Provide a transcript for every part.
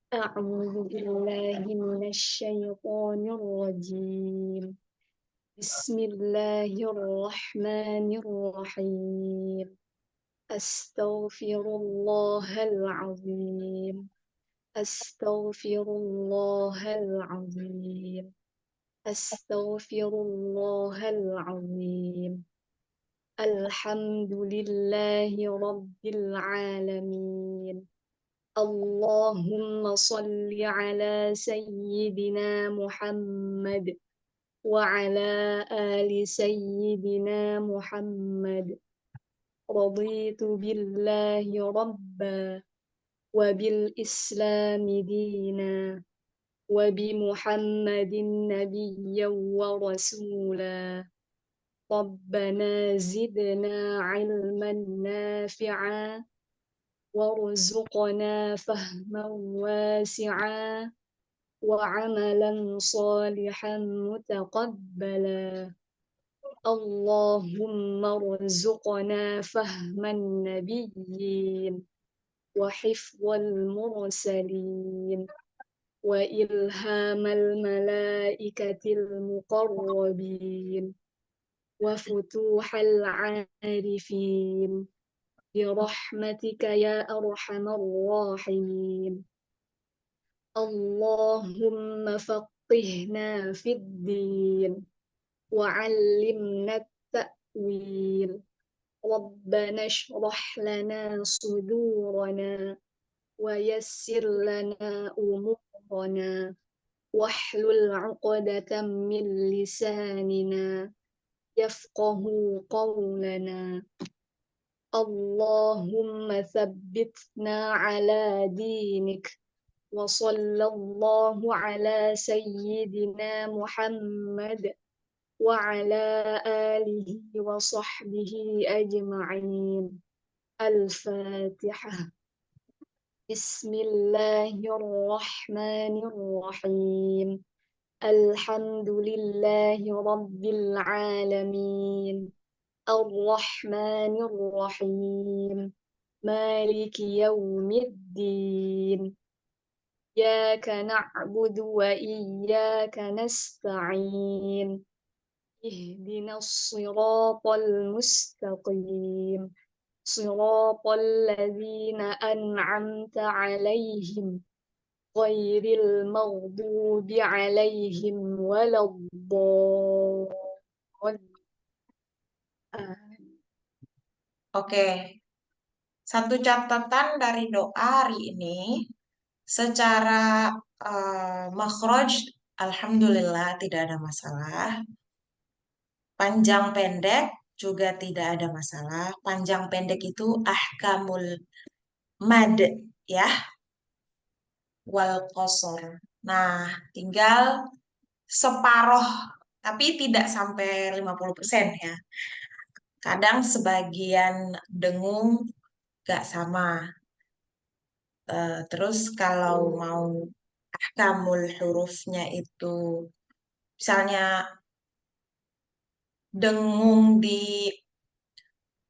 أعوذ بالله من الشيطان الرجيم. بسم الله الرحمن الرحيم. أستغفر الله العظيم. أستغفر الله العظيم. أستغفر الله العظيم. الحمد لله رب العالمين. اللهم صل على سيدنا محمد وعلى آل سيدنا محمد. رضيت بالله ربا وبالإسلام دينا وبمحمد نبيا ورسولا. ربنا زدنا علما نافعا وارزقنا فهما واسعا وعملا صالحا متقبلا. اللهم ارزقنا فهم النبيين وحفظ المرسلين وإلهام الملائكة المقربين وفتوح العارفين برحمتك يا أرحم الراحمين. اللهم فقهنا في الدين وعلمنا التأويل. ربنا اشرح لنا صدورنا ويسر لنا أمورنا واحلل عقدة من لساننا يفقه قولنا. اللهم ثبتنا على دينك. وصلى الله على سيدنا محمد وعلى آله وصحبه أجمعين. الفاتحة. بسم الله الرحمن الرحيم. الحمد لله رب العالمين. الرحمن الرحيم. مالك يوم الدين. إياك نعبد وإياك نستعين. اهدنا الصراط المستقيم. صراط الذين أنعمت عليهم غير المغضوب عليهم ولا الضالين. Oke, satu catatan dari doa hari ini, secara makhraj, alhamdulillah tidak ada masalah. Panjang pendek juga tidak ada masalah. Panjang pendek itu ahkamul mad ya, wal qasar. Nah, tinggal separoh, tapi tidak sampai 50% ya. Kadang sebagian dengung gak sama. Terus kalau mau ahkamul hurufnya itu, misalnya dengung di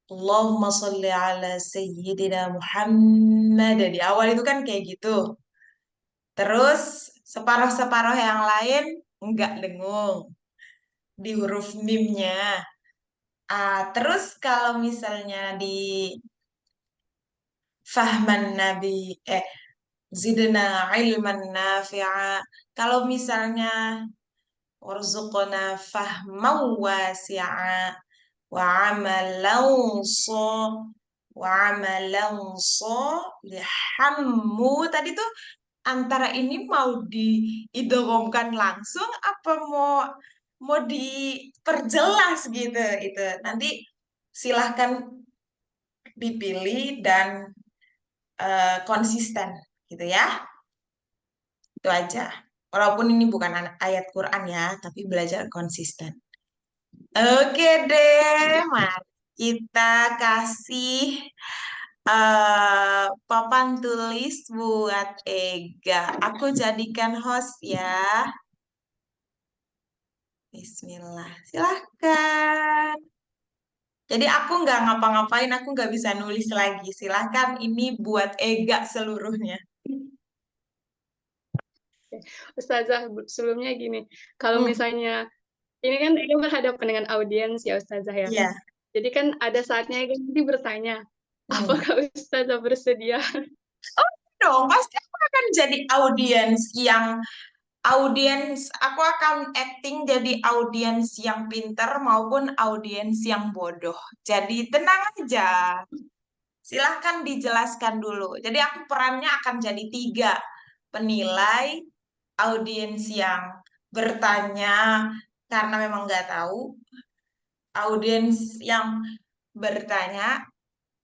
Allahumma sholli ala sayyidina Muhammad di awal itu kan kayak gitu. Terus separuh-separuh yang lain enggak dengung di huruf mimnya. Terus kalau misalnya di fahman nabi, zidna ilman nafi'a. Kalau misalnya warzuqna fahman wasi'a wa amalan wa amalan lihammu tadi tuh antara ini mau diidghamkan langsung apa mau mau diperjelas gitu itu nanti silahkan dipilih dan konsisten gitu ya. Itu aja. Walaupun ini bukan ayat Quran ya, tapi belajar konsisten. Oke deh, mari kita kasih papan tulis buat Ega. Aku jadikan host ya. Bismillah, silahkan. Jadi aku nggak ngapa-ngapain, aku nggak bisa nulis lagi. Silahkan ini buat Ega seluruhnya. Ustazah, sebelumnya gini, kalau Hmm, misalnya ini kan Ega berhadapan dengan audiens ya Ustazah ya. iya. Jadi kan ada saatnya Ega nanti bertanya, Hmm. apakah Ustazah bersedia? Oh dong, pasti aku akan jadi audiens, aku akan acting jadi audiens yang pinter maupun audiens yang bodoh. Jadi tenang aja. Silahkan dijelaskan dulu. Jadi aku perannya akan jadi tiga. Penilai, audiens yang bertanya karena memang nggak tahu, audiens yang bertanya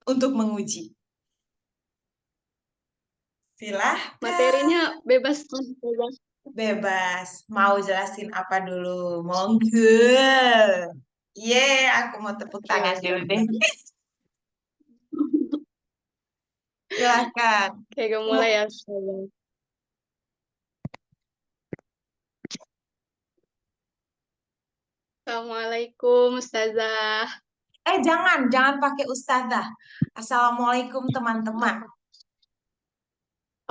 untuk menguji. Materinya Silahkan, bebas kan Ustazah? bebas. Mau jelasin apa dulu? Monggo. Ye, aku mau tepuk Oke tangan dulu deh. Ustazah. Silahkan. Oke, Ega mulai ya Ustazah. Assalamualaikum Ustazah. Jangan pakai ustazah. Assalamualaikum teman-teman. Apa?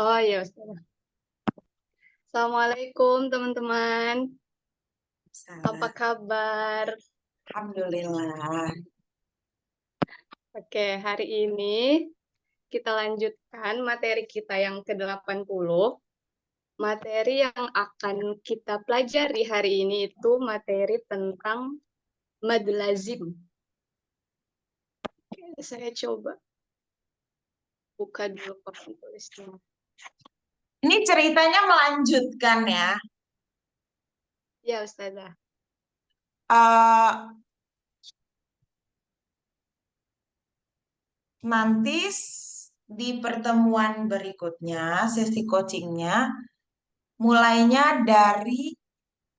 Oh iya Ustazah. Assalamualaikum teman-teman. Apa Salah. kabar? Alhamdulillah. Oke, hari ini kita lanjutkan materi kita yang ke-80. Materi yang akan kita pelajari hari ini itu materi tentang mad lazim. Oke, saya coba buka dulu papan tulisnya. Ini ceritanya melanjutkan ya. Ya, Ustazah. Eh Nanti di pertemuan berikutnya, sesi coachingnya, mulainya dari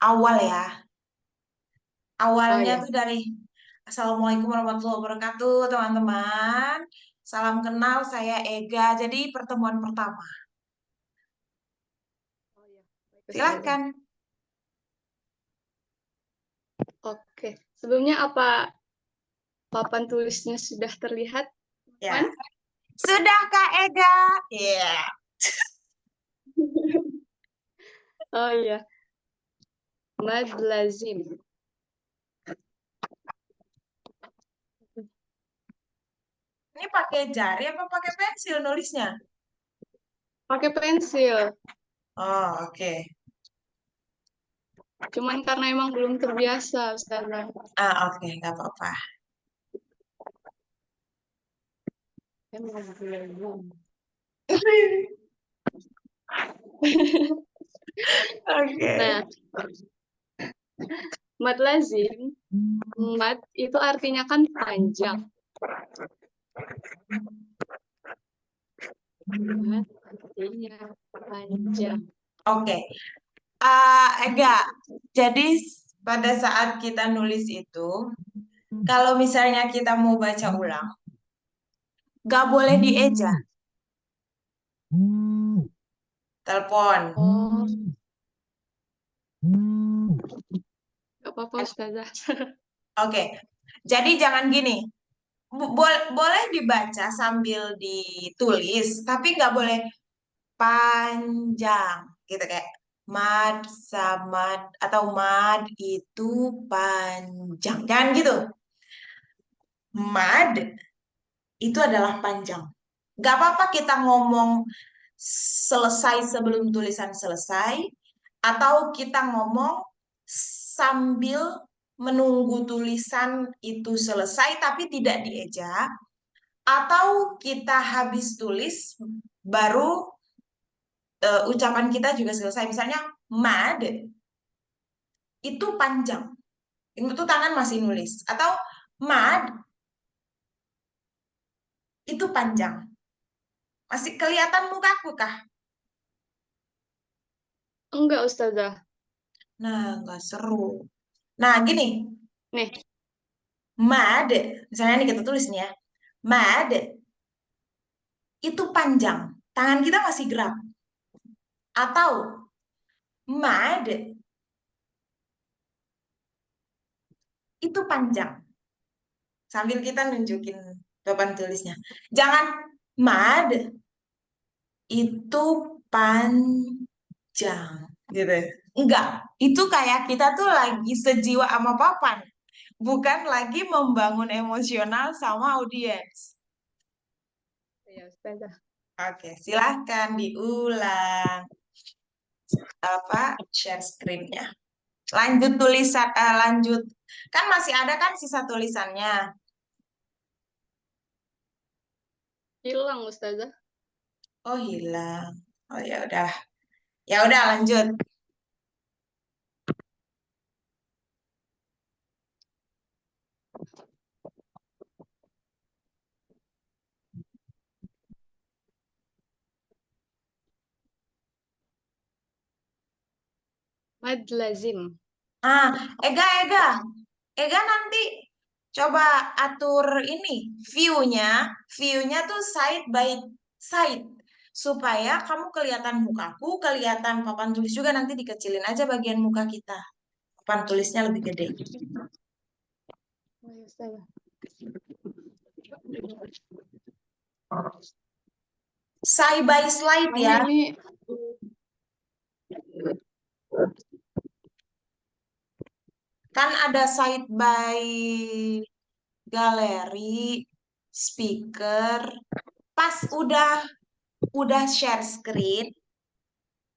awal ya. Oh Awalnya ya. tuh dari Assalamualaikum warahmatullahi wabarakatuh, teman-teman. Salam kenal, saya Ega. Jadi pertemuan pertama. Oh ya, baik Ustazah. Silahkan. Oke, sebelumnya apa papan tulisnya sudah terlihat, Ya. teman? Sudah Kak Ega? Iya. Oh iya, mad lazim. Ini pakai jari apa pakai pensil nulisnya? Pakai pensil. Oh, oke. Cuman karena emang belum terbiasa, Ustazah. Oke, nggak apa-apa. Emang belum. Oke. Nah, mad lazim, mad itu artinya kan panjang. Mad artinya panjang. Oke. Ega, jadi pada saat kita nulis itu, kalau misalnya kita mau baca ulang, nggak boleh dieja. Telepon. Oh, gak apa-apa, Ustazah. Oke. Jadi jangan gini. Boleh dibaca sambil ditulis, tapi nggak boleh panjang. Gitu kayak mad samad atau mad itu panjang. Jangan gitu. Mad itu adalah panjang. Gak apa-apa kita ngomong selesai sebelum tulisan selesai, atau kita ngomong sambil menunggu tulisan itu selesai tapi tidak dieja, atau kita habis tulis baru ucapan kita juga selesai. Misalnya mad itu panjang, itu tangan masih nulis, atau mad itu panjang. Masih kelihatan mukaku kah? Enggak, Ustazah. Nah, nggak seru. Nah, gini, Nih, mad, misalnya nih kita tulis nih ya, mad itu panjang, tangan kita masih gerak. Atau mad itu panjang, sambil kita nunjukin papan tulisnya. Jangan mad itu panjang. gitu. Enggak, itu kayak kita tuh lagi sejiwa sama papan, bukan lagi membangun emosional sama audiens. Ya, Ustazah. Oke, silahkan diulang apa share screen-nya. Lanjut tulisan, lanjut. Kan masih ada kan sisa tulisannya. Hilang, Ustazah. Oh, hilang. Oh ya udah. Ya udah lanjut. Mad lazim. Ah, Ega, Ega. Ega nanti coba atur ini view-nya tuh side by side supaya kamu kelihatan mukaku, kelihatan papan tulis juga nanti dikecilin aja bagian muka kita. Papan tulisnya lebih gede. Oh, ya, Ustazah. Side by slide Kamu ya. ini Kan ada side by galeri, speaker. Pas udah share screen,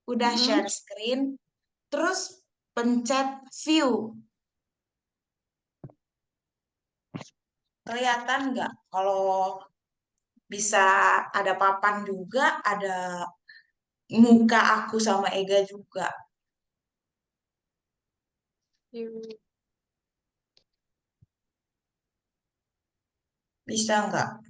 mm, terus pencet view. Kelihatan nggak? Kalau bisa ada papan juga, ada muka aku sama Ega juga. you- Bisa nggak?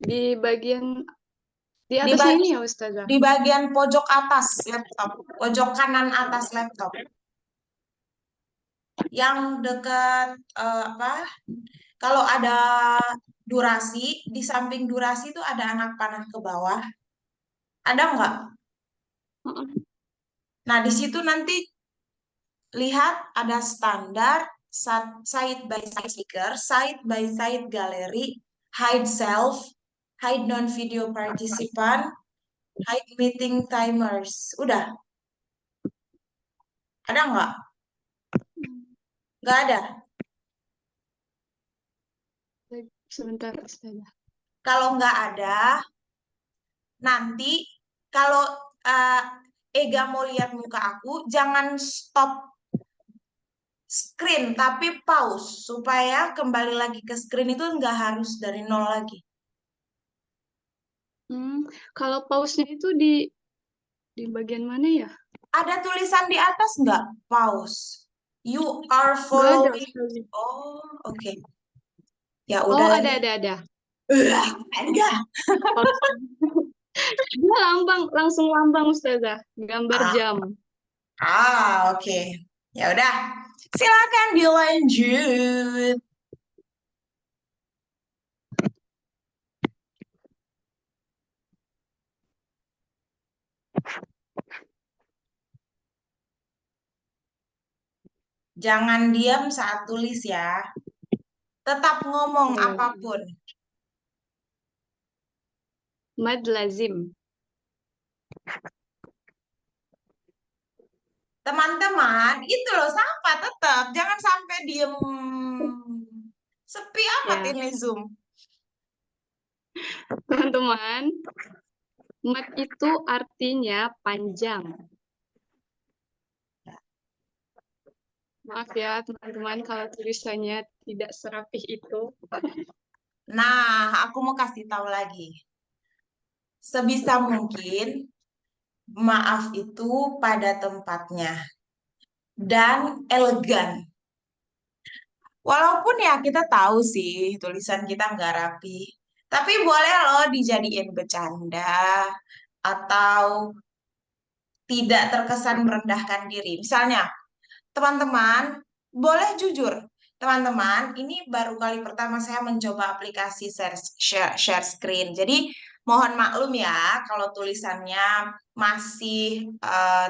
di bagian di Di, atasnya ba- ini ya, Ustazah. di bagian pojok atas laptop, pojok kanan atas laptop. Yang dekat apa? Kalau ada durasi, di samping durasi itu ada anak panah ke bawah. Ada nggak? Mm-mm. Nah, di situ nanti lihat ada standar side by side speaker, side by side gallery, hide self, hide non-video participant, hide meeting timers. Udah, ada nggak? Nggak ada. Sebentar, Ustazah. Kalau nggak ada, nanti kalau eh, Ega mau lihat muka aku, jangan stop screen, tapi pause supaya kembali lagi ke screen itu nggak harus dari nol lagi. Hmm, kalau pause-nya itu di bagian mana ya? Ada tulisan di atas nggak? Pause. You are Nggak ada, following. Ustazah. Oh, oke. Ya Oh, udah lagi. ada. Enggak. Pause. Dia langsung lambang, Ustazah. Gambar Ah, jam. oke. Ya udah. Silakan dilanjut. Jangan diam saat tulis ya. Tetap ngomong Ya, ya. apapun. Mad lazim. Teman-teman, itu loh sama tetap. Jangan sampai diem. Sepi amat Ya, ini Zoom. teman-teman, mad itu artinya panjang. Maaf ya, teman-teman, kalau tulisannya tidak serapih itu. Nah, aku mau kasih tahu lagi. Sebisa mungkin, maaf itu pada tempatnya dan elegan. Walaupun ya kita tahu sih tulisan kita nggak rapi, tapi boleh loh dijadiin bercanda atau tidak terkesan merendahkan diri. Misalnya, teman-teman, boleh jujur. Teman-teman, ini baru kali pertama saya mencoba aplikasi share screen. Jadi, mohon maklum ya kalau tulisannya masih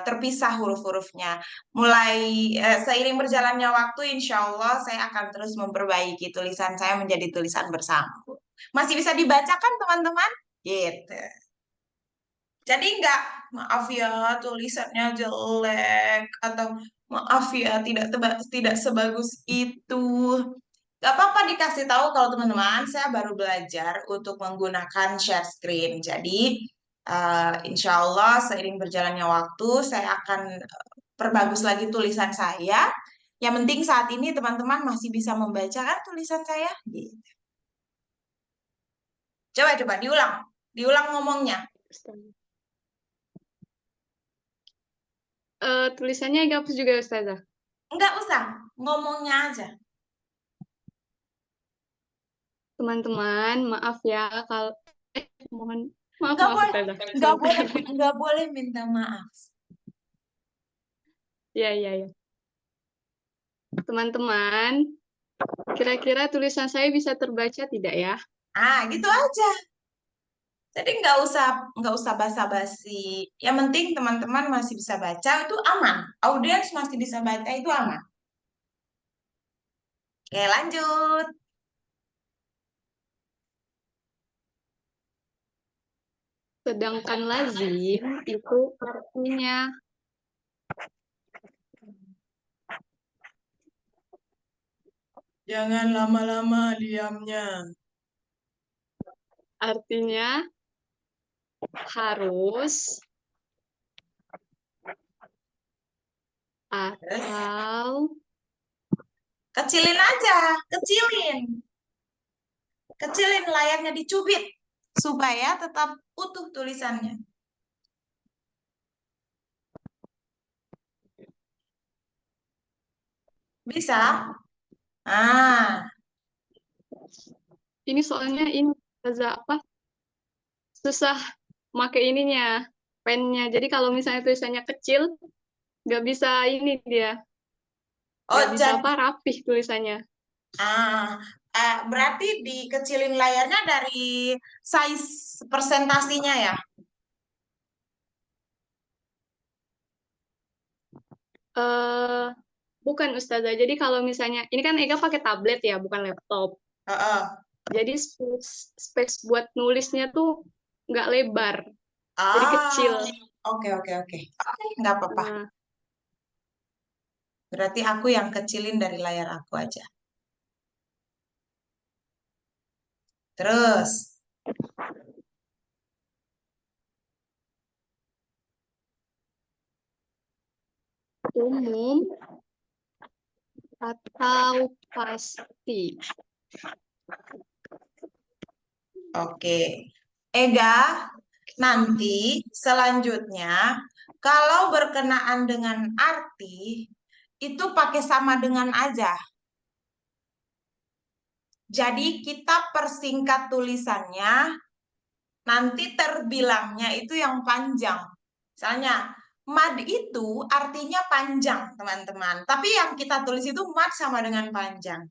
terpisah huruf-hurufnya. Mulai seiring berjalannya waktu, insya Allah saya akan terus memperbaiki tulisan saya menjadi tulisan bersama. Masih bisa dibacakan teman-teman? Gitu. Jadi nggak, maaf ya tulisannya jelek, atau maaf ya tidak sebagus itu. Gak apa-apa dikasih tahu kalau teman-teman, saya baru belajar untuk menggunakan share screen. Jadi insya Allah seiring berjalannya waktu, saya akan perbagus lagi tulisan saya. Yang penting saat ini teman-teman masih bisa membaca kan tulisan saya? Gitu. Coba-coba diulang. Diulang ngomongnya. Tulisannya dihapus juga Ustazah. Enggak usah, ngomongnya aja. Teman-teman, maaf ya kalau mohon maaf Enggak maaf boleh, Ustazah. enggak Sebentar. boleh, enggak boleh minta maaf. Ya, ya, ya. Teman-teman, kira-kira tulisan saya bisa terbaca tidak ya? Gitu aja. Jadi nggak usah basa-basi. Yang penting teman-teman masih bisa baca itu aman. Audiens masih bisa baca itu aman. Oke, lanjut. Sedangkan lazim itu artinya Jangan lama-lama diamnya. artinya harus Terus, atau kecilin aja, kecilin. Kecilin layarnya dicubit supaya tetap utuh tulisannya. Bisa? Ah, ini soalnya ini Ustazah, apa susah pakai ininya pennya. Jadi kalau misalnya tulisannya kecil, nggak bisa ini dia, nggak oh bisa jadi apa rapih tulisannya. ah, berarti dikecilin layarnya dari size presentasinya ya? eh Bukan Ustazah. Jadi kalau misalnya ini kan Ega pakai tablet ya, bukan laptop. Heeh. Jadi space buat nulisnya tuh nggak lebar, jadi kecil. Ah, oke oke oke. Oke, nggak apa-apa. Nah, Berarti aku yang kecilin dari layar aku aja. Terus, umum atau pasti. oke. Ega, nanti selanjutnya kalau berkenaan dengan arti itu pakai sama dengan aja. Jadi kita persingkat tulisannya, nanti terbilangnya itu yang panjang. Misalnya, mad itu artinya panjang, teman-teman. Tapi yang kita tulis itu mad sama dengan panjang.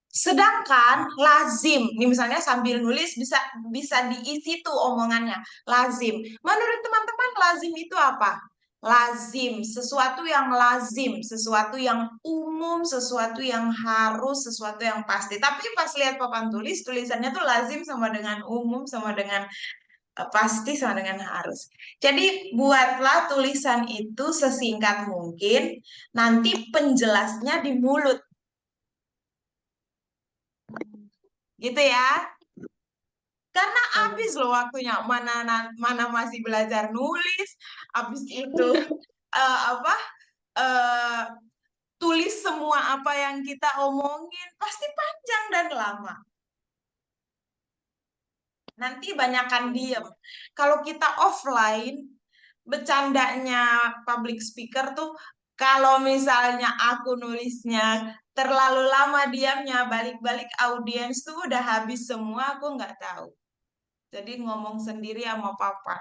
Sedangkan lazim, ini misalnya sambil nulis bisa bisa diisi tuh omongannya. Lazim. Menurut teman-teman lazim itu apa? Lazim, sesuatu yang lazim, sesuatu yang umum, sesuatu yang harus, sesuatu yang pasti. Tapi pas lihat papan tulis, tulisannya tuh lazim sama dengan umum, sama dengan pasti, sama dengan harus. Jadi buatlah tulisan itu sesingkat mungkin, nanti penjelasnya di mulut. Gitu ya. Karena habis loh waktunya, mana masih belajar nulis, habis itu apa eh, tulis semua apa yang kita omongin, pasti panjang dan lama. Nanti banyakan diem. Kalau kita offline, bercandanya public speaker tuh, kalau misalnya aku nulisnya terlalu lama diamnya, balik-balik audiens tuh udah habis semua, aku nggak tahu. Jadi ngomong sendiri sama papa.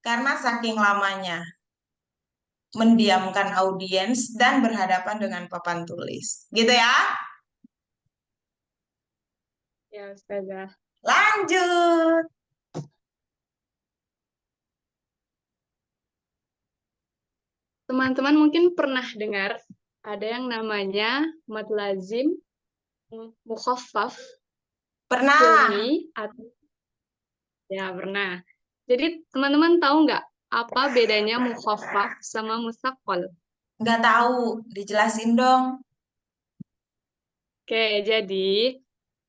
Karena saking lamanya mendiamkan audiens dan berhadapan dengan papan tulis. Gitu ya. Ya, Ustazah. Lanjut. Teman-teman mungkin pernah dengar ada yang namanya mad lazim mukhaffaf. Pernah. kilmi atau ya pernah. Jadi teman-teman tahu nggak apa bedanya mukhaffaf sama musaqqal? Nggak tahu. Dijelasin dong. Oke, jadi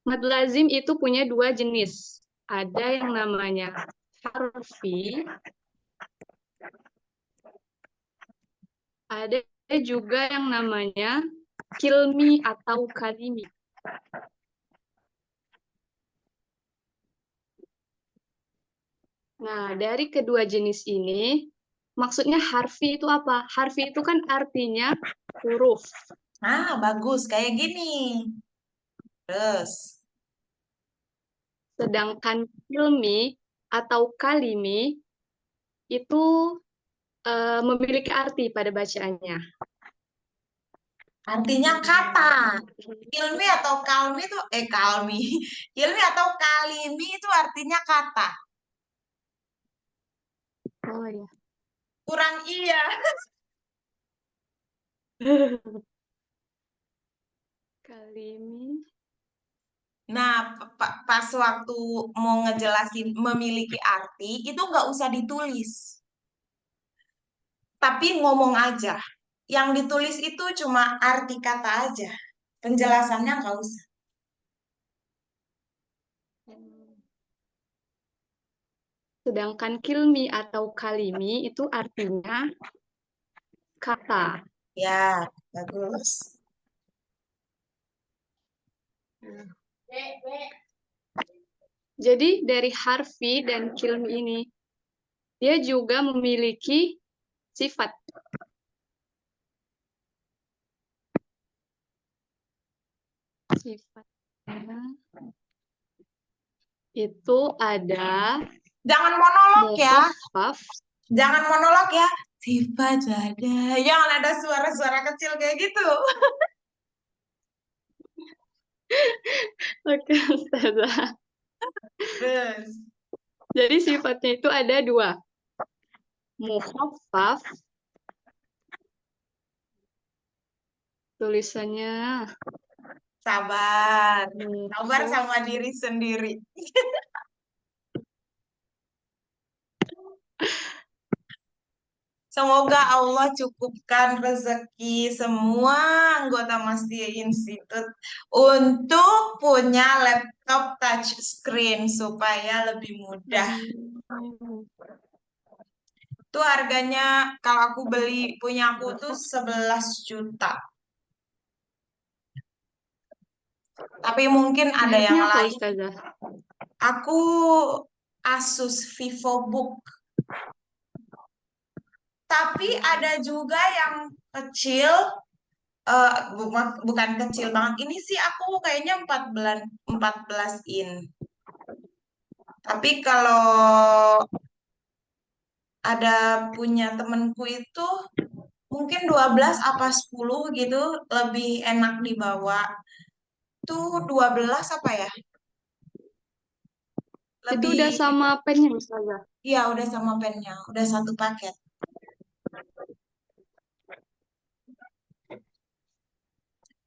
mad lazim itu punya dua jenis. Ada yang namanya harfi, ada juga yang namanya kilmi atau kalimi. Nah, dari kedua jenis ini, maksudnya harfi itu apa? Harfi itu kan artinya huruf. Ah, bagus. Kayak gini. Terus. Sedangkan kilmi atau kalimi itu memiliki arti pada bacaannya. Artinya kata. Ilmi atau kalmi itu, kalmi. Ilmi atau kalimi itu artinya kata. Oh ya. Kurang iya. Kalimi. Nah, pas waktu mau ngejelasin memiliki arti, itu nggak usah ditulis. Tapi ngomong aja. Yang ditulis itu cuma arti kata aja. Penjelasannya nggak usah. Sedangkan kilmi atau kalimi itu artinya kata. Ya, bagus. Jadi dari harfi dan kilmi ini, dia juga memiliki sifat. Sifatnya itu ada Jangan monolog ya. mukhaffaf. Jangan monolog ya. Sifat ada. Jangan ada suara-suara kecil kayak gitu. Oke, Ustazah. Terus. Jadi sifatnya itu ada dua. Mukhaffaf, tulisannya Sabar. Sabar mukhaffaf. sama diri sendiri. Semoga Allah cukupkan rezeki semua anggota Mastia Institute untuk punya laptop touch screen supaya lebih mudah. Amin. Itu harganya kalau aku beli punya aku tuh 11 juta. Tapi mungkin ada yang Mereknya apa, lain. Ustazah? Aku Asus VivoBook. Tapi ada juga yang kecil, bukan kecil banget. Ini sih aku kayaknya 14 in. Tapi kalau ada punya temenku itu mungkin 12 apa 10 gitu lebih enak dibawa. Tuh 12 apa ya? Itu udah Lebih, sama pennya, Ustazah. iya udah sama pennya, udah satu paket.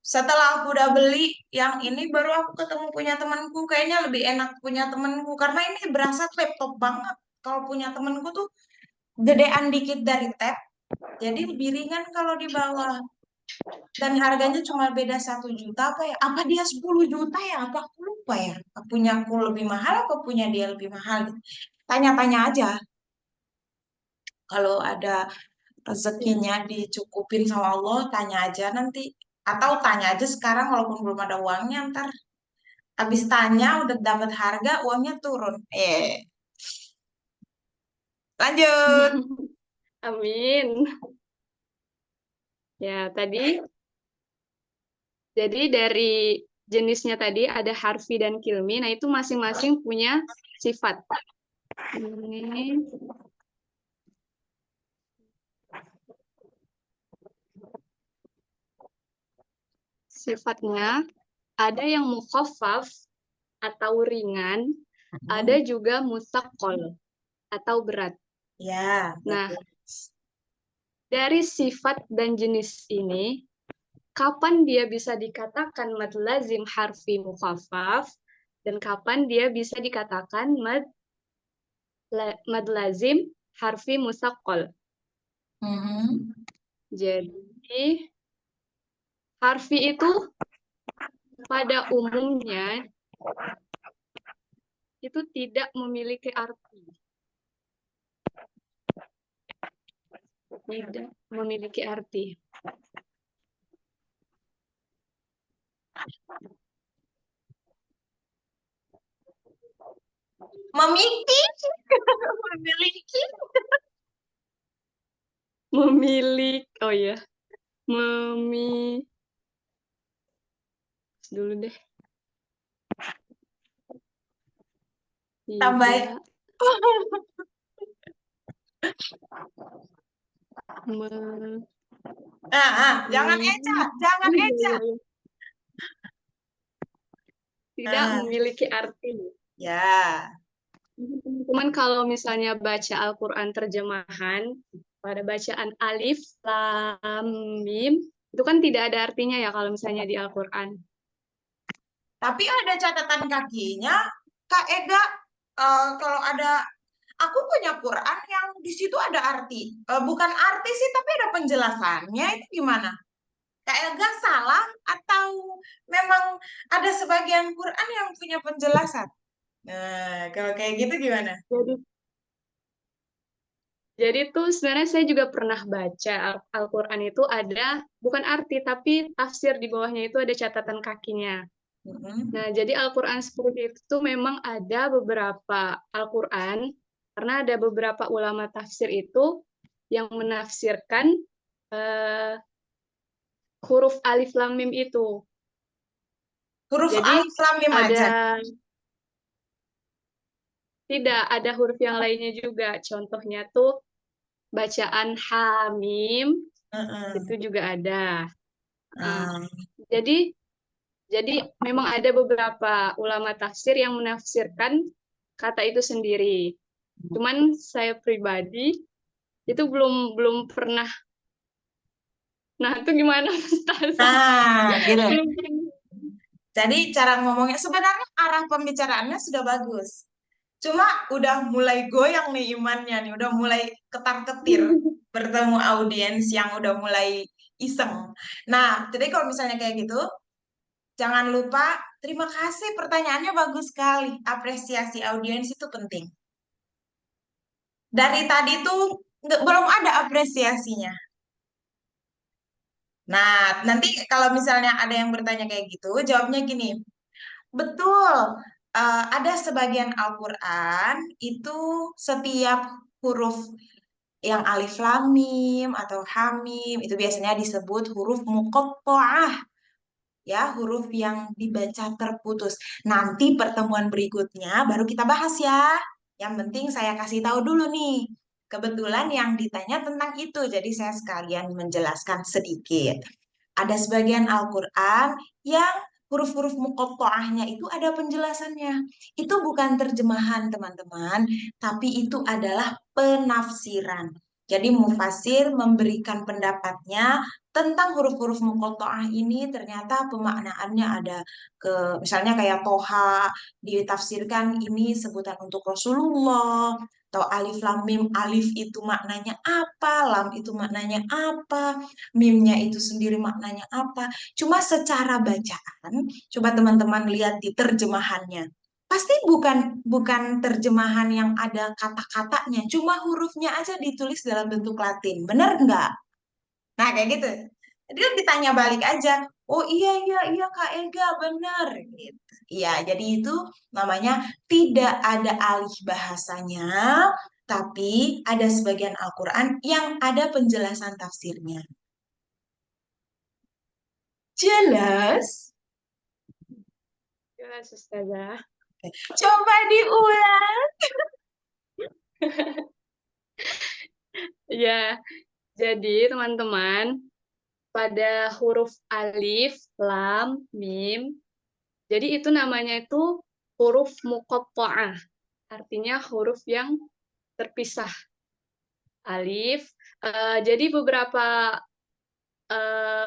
Setelah aku udah beli yang ini baru aku ketemu punya temanku kayaknya lebih enak punya temanku karena ini berasa laptop banget. Kalau punya temanku tuh gedean dikit dari tab, jadi lebih ringan kalau dibawa. Dan harganya cuma beda 1 juta apa ya? Apa dia 10 juta ya? Apa aku lupa ya? Punya aku lebih mahal apa punya dia lebih mahal? Tanya-tanya aja. Kalau ada Ya. rezekinya dicukupin sama Allah, tanya aja nanti. Atau tanya aja sekarang walaupun belum ada uangnya, ntar habis tanya udah dapat harga, uangnya turun. Lanjut. Amin. Ya, tadi jadi dari jenisnya tadi ada harfi dan kilmi. Nah, itu masing-masing punya sifat. Ini sifatnya ada yang mukhaffaf atau ringan, ada Hmm, juga musaqqal atau berat. ya, Nah, bagus. dari sifat dan jenis ini, kapan dia bisa dikatakan mad lazim harfi mukhaffaf? dan kapan dia bisa dikatakan mad lazim harfi musaqqal. Jadi harfi itu pada umumnya itu tidak memiliki arti. Tidak memiliki arti. Memiliki. Memiliki. Memiliki. Oh ya. Dulu deh. Tambah. Tidak. Jangan eja, jangan eja. Tidak memiliki arti. Ya. Teman-teman kalau misalnya baca Al-Quran terjemahan, pada bacaan alif, lam, mim, itu kan tidak ada artinya ya kalau misalnya di Al-Quran. Tapi ada catatan kakinya, Kak Ega, kalau ada, aku punya Quran yang di situ ada arti. Bukan arti sih, tapi ada penjelasannya, itu gimana? Kak Ega salah atau memang ada sebagian Quran yang punya penjelasan? Nah, kalau kayak gitu gimana? Jadi tuh sebenarnya saya juga pernah baca Al-Quran itu ada, bukan arti, tapi tafsir di bawahnya itu ada catatan kakinya. Nah, jadi Al-Quran seperti itu tuh memang ada beberapa Al-Quran, karena ada beberapa ulama tafsir itu yang menafsirkan huruf alif lam mim itu. Huruf Jadi alif lam mim aja. Tidak, ada huruf yang lainnya juga. Contohnya tuh bacaan hamim itu juga ada. Jadi memang ada beberapa ulama tafsir yang menafsirkan kata itu sendiri. Cuman saya pribadi itu belum pernah. Nah, itu gimana, Ustaz? Gitu. Belum pernah. Jadi cara ngomongnya sebenarnya arah pembicaraannya sudah bagus. Cuma udah mulai goyang nih imannya nih, udah mulai ketar-ketir bertemu audiens yang udah mulai iseng. Nah, jadi kalau misalnya kayak gitu, jangan lupa terima kasih pertanyaannya bagus sekali. Apresiasi audiens itu penting. Dari tadi tuh belum ada apresiasinya. Nah, nanti kalau misalnya ada yang bertanya kayak gitu, jawabnya gini. Betul, ada sebagian Al-Quran itu setiap huruf yang alif lam mim atau hamim itu biasanya disebut huruf muqatta'ah, ya, huruf yang dibaca terputus. Nanti pertemuan berikutnya baru kita bahas ya. Yang penting saya kasih tahu dulu nih. Kebetulan yang ditanya tentang itu, jadi saya sekalian menjelaskan sedikit. Ada sebagian Al-Quran yang huruf-huruf muqatta'ahnya itu ada penjelasannya. Itu bukan terjemahan, teman-teman, tapi itu adalah penafsiran. Jadi mufasir memberikan pendapatnya tentang huruf-huruf muqatta'ah ini, ternyata pemaknaannya ada ke misalnya kayak Toha ditafsirkan ini sebutan untuk Rasulullah, atau alif lam mim, alif itu maknanya apa, lam itu maknanya apa, mimnya itu sendiri maknanya apa. Cuma secara bacaan, coba teman-teman lihat di terjemahannya. Pasti bukan terjemahan yang ada kata-katanya, cuma hurufnya aja ditulis dalam bentuk Latin. Bener nggak? Nah, kayak gitu. Jadi kan ditanya balik aja. Oh iya, iya, iya Kak Ega, bener. Gitu. Iya, jadi itu namanya tidak ada alih bahasanya, tapi ada sebagian Al-Quran yang ada penjelasan tafsirnya. Jelas? Jelas, Ustazah. Coba diulang. Ya, jadi teman-teman, pada huruf alif, lam, mim, jadi itu namanya itu huruf muqatta'ah. Artinya huruf yang terpisah. Alif. Jadi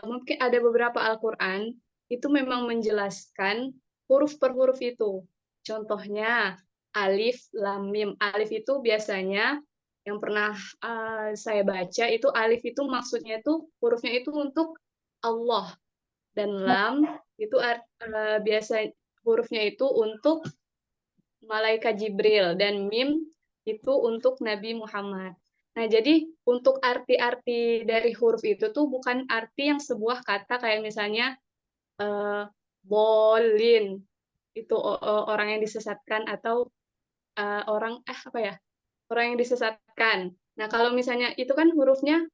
mungkin ada beberapa Al-Quran itu memang menjelaskan huruf per huruf itu. Contohnya alif, lam, mim. Alif itu biasanya yang pernah saya baca itu alif itu maksudnya itu hurufnya itu untuk Allah, dan lam itu biasa hurufnya itu untuk malaikat Jibril, dan mim itu untuk Nabi Muhammad. Nah, jadi untuk arti-arti dari huruf itu tuh bukan arti yang sebuah kata kayak misalnya eh, bolin itu orang yang disesatkan, atau apa ya, orang yang disesatkan. Nah, kalau misalnya itu kan hurufnya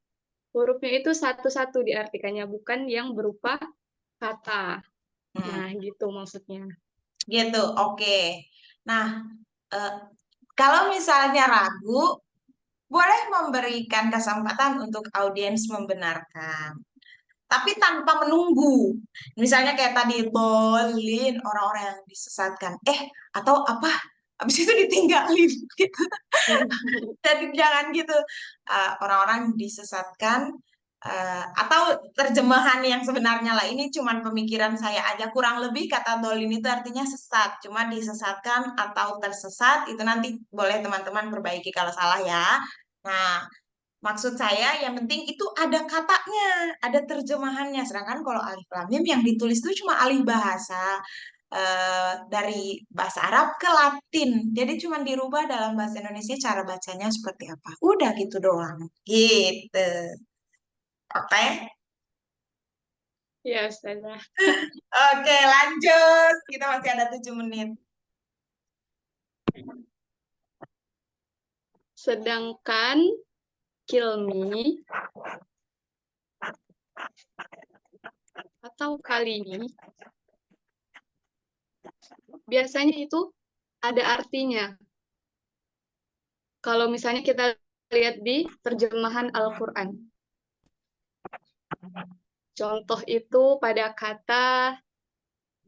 itu satu-satu diartikannya, bukan yang berupa kata. Hmm, Nah, gitu maksudnya. gitu. Oke. Nah, eh, kalau misalnya ragu, boleh memberikan kesempatan untuk audiens membenarkan. Tapi tanpa menunggu. Misalnya kayak tadi, bolin orang-orang yang disesatkan. Atau apa? Habis itu ditinggalin. Gitu. Jadi jangan gitu. Orang-orang disesatkan. Atau terjemahan yang sebenarnya lah. Ini cuman pemikiran saya aja. Kurang lebih kata dolin itu artinya sesat. Cuma disesatkan atau tersesat. Itu nanti boleh teman-teman perbaiki kalau salah ya. Nah, maksud saya yang penting itu ada katanya, ada terjemahannya. Sedangkan kalau alif lam mim yang ditulis itu cuma alih bahasa dari bahasa Arab ke Latin. Jadi cuma dirubah dalam bahasa Indonesia cara bacanya seperti apa. Udah gitu doang. Gitu. Oke. Ya, Ustazah. Oke, lanjut. Kita masih ada 7 menit. Sedangkan kilmi atau kalimi biasanya itu ada artinya. Kalau misalnya kita lihat di terjemahan Al-Quran. Contoh itu pada kata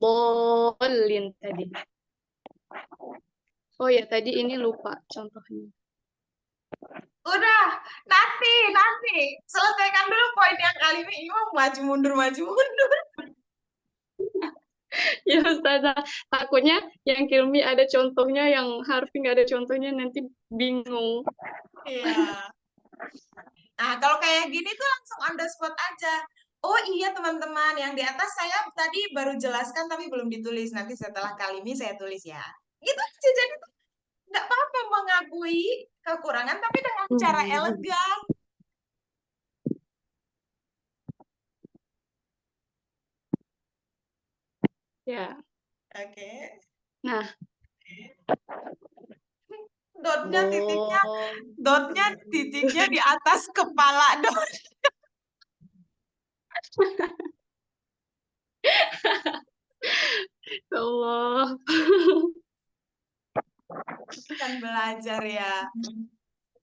bolin tadi. Oh ya, tadi ini lupa contohnya. Udah, nanti. Selesaikan dulu poin yang kali ini. Mau maju mundur, maju mundur. Ya, Ustazah. Takutnya yang Kilmi ada contohnya, yang Harfi nggak ada contohnya, nanti bingung. Iya. Nah, kalau kayak gini tuh langsung on the spot aja. Oh iya teman-teman, yang di atas saya tadi baru jelaskan tapi belum ditulis. Nanti setelah kali ini saya tulis ya. Gitu aja, jadi tuh nggak apa-apa mengakui kekurangan tapi dengan cara elegan. Ya. Oke. Nah, Dotnya titiknya, bo dotnya titiknya di atas kepala dot. Ya Allah. Kan belajar ya.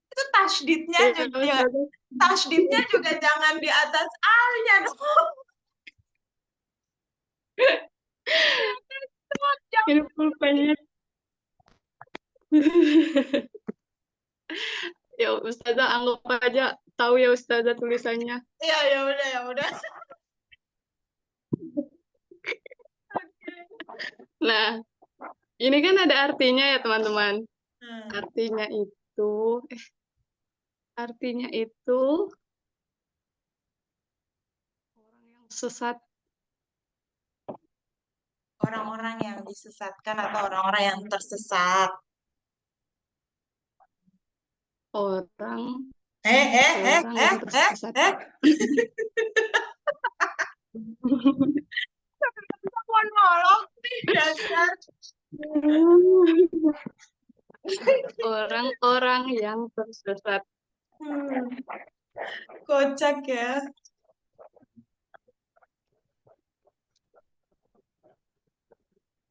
Itu tasdidnya Ya, juga, Ustazah. tasdidnya juga jangan di atas alnya dong. Ini pulpennya. Ya, Ustazah, anggap aja tahu ya Ustazah tulisannya. Ya, ya udah, ya udah. Nah, ini kan ada artinya ya, teman-teman. Hmm. Artinya itu, artinya itu orang yang sesat, Orang-orang yang disesatkan atau orang-orang yang tersesat. orang Eh, eh, eh, orang eh, yang eh, tersesat. eh. Monolog nih dasar. Orang-orang yang tersesat. Hmm, kocak ya.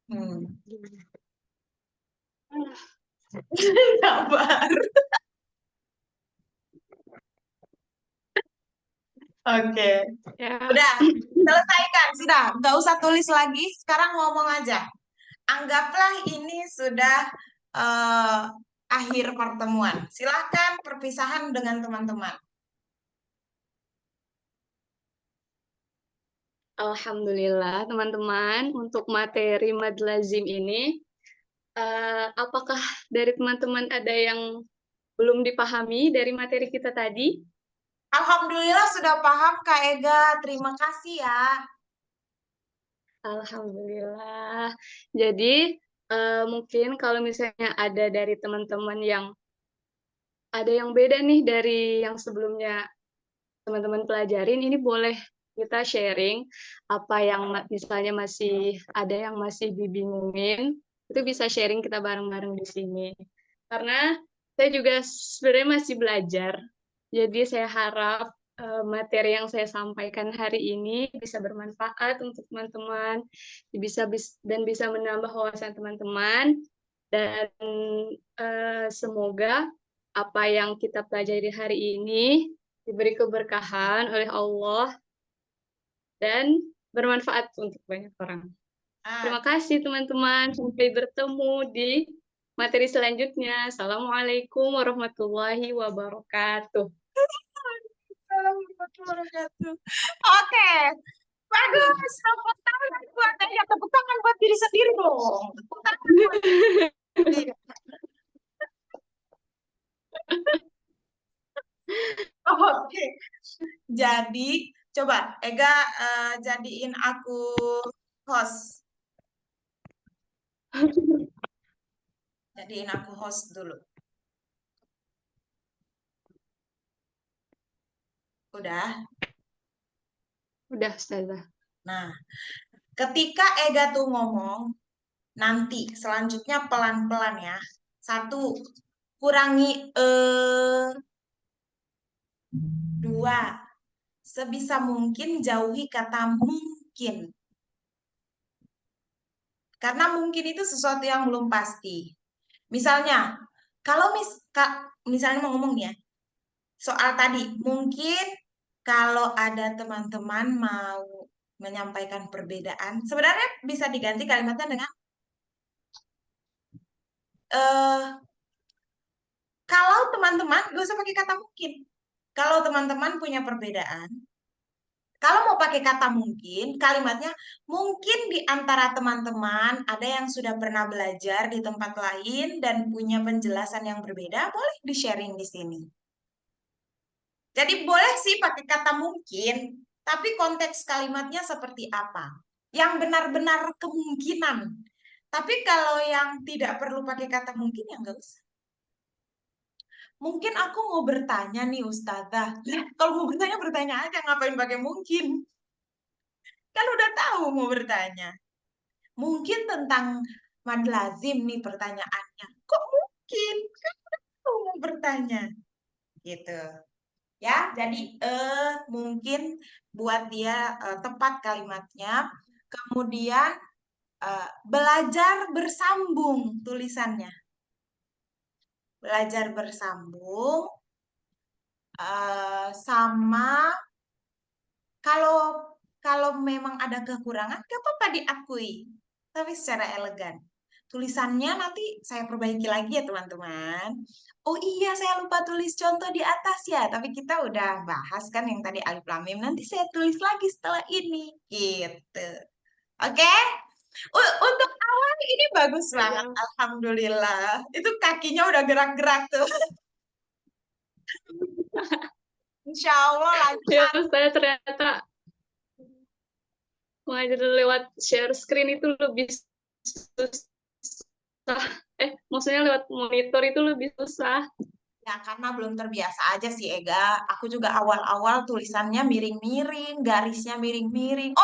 Hmm. Sabar. Oke. Ya, Udah, selesaikan. Sudah, nggak usah tulis lagi. Sekarang ngomong aja. Anggaplah ini sudah eh, akhir pertemuan. Silahkan perpisahan dengan teman-teman. Alhamdulillah, teman-teman, untuk materi madlazim ini Apakah dari teman-teman ada yang belum dipahami dari materi kita tadi? Alhamdulillah sudah paham Kak Ega. Terima kasih ya. Alhamdulillah. Jadi, mungkin kalau misalnya ada dari teman-teman yang ada yang beda nih dari yang sebelumnya teman-teman pelajarin, ini boleh kita sharing apa yang misalnya masih ada yang masih dibingungin, itu bisa sharing kita bareng-bareng di sini. Karena saya juga sebenarnya masih belajar, jadi saya harap materi yang saya sampaikan hari ini bisa bermanfaat untuk teman-teman, dan bisa menambah wawasan teman-teman, dan semoga apa yang kita pelajari hari ini diberi keberkahan oleh Allah dan bermanfaat untuk banyak orang. Ah, Terima kasih teman-teman. Sampai bertemu di materi selanjutnya. Assalamualaikum warahmatullahi wabarakatuh. Waalaikumsalam warahmatullahi wabarakatuh. Oke, bagus. Tepuk tangan buat Ega. Tepuk tangan buat diri sendiri dong. Tepuk tangan buat diri. Oke. Jadi, coba Ega jadiin aku host. Jadiin aku host dulu. Udah. Udah, Ustazah. Nah, ketika Ega tuh ngomong, nanti selanjutnya pelan-pelan ya. Satu, kurangi dua, sebisa mungkin jauhi kata mungkin. Karena mungkin itu sesuatu yang belum pasti. Misalnya, kalau misalnya mau ngomong nih ya, soal tadi, mungkin kalau ada teman-teman mau menyampaikan perbedaan, sebenarnya bisa diganti kalimatnya dengan eh kalau teman-teman, gak usah pakai kata mungkin. Kalau teman-teman punya perbedaan, kalau mau pakai kata mungkin, kalimatnya mungkin di antara teman-teman ada yang sudah pernah belajar di tempat lain dan punya penjelasan yang berbeda, boleh di-sharing di sini. Jadi boleh sih pakai kata mungkin, tapi konteks kalimatnya seperti apa? Yang benar-benar kemungkinan. Tapi kalau yang tidak perlu pakai kata mungkin, ya nggak usah. Mungkin aku mau bertanya nih Ustazah. Lah, kalau mau bertanya, bertanya aja. Ngapain pakai mungkin? Kan udah tahu mau bertanya. Mungkin tentang mad lazim nih pertanyaannya. Kok mungkin? Kan udah tahu mau bertanya. Gitu. Ya, jadi mungkin buat dia tepat kalimatnya. Kemudian belajar bersambung tulisannya. Belajar bersambung sama kalau kalau memang ada kekurangan, gak apa-apa diakui, tapi secara elegan. Tulisannya nanti saya perbaiki lagi ya teman-teman. Oh iya, saya lupa tulis contoh di atas ya, tapi kita udah bahas kan yang tadi alif lam mim. Nanti saya tulis lagi setelah ini, gitu. Oke? Untuk awal ini bagus banget, Ya, alhamdulillah. Itu kakinya udah gerak-gerak tuh. Insya Allah ya, lancar. saya ternyata mengajar lewat share screen itu lebih susah. Maksudnya lewat monitor itu lebih susah. Ya, karena belum terbiasa aja sih, Ega. Aku juga awal-awal tulisannya miring-miring, garisnya miring-miring.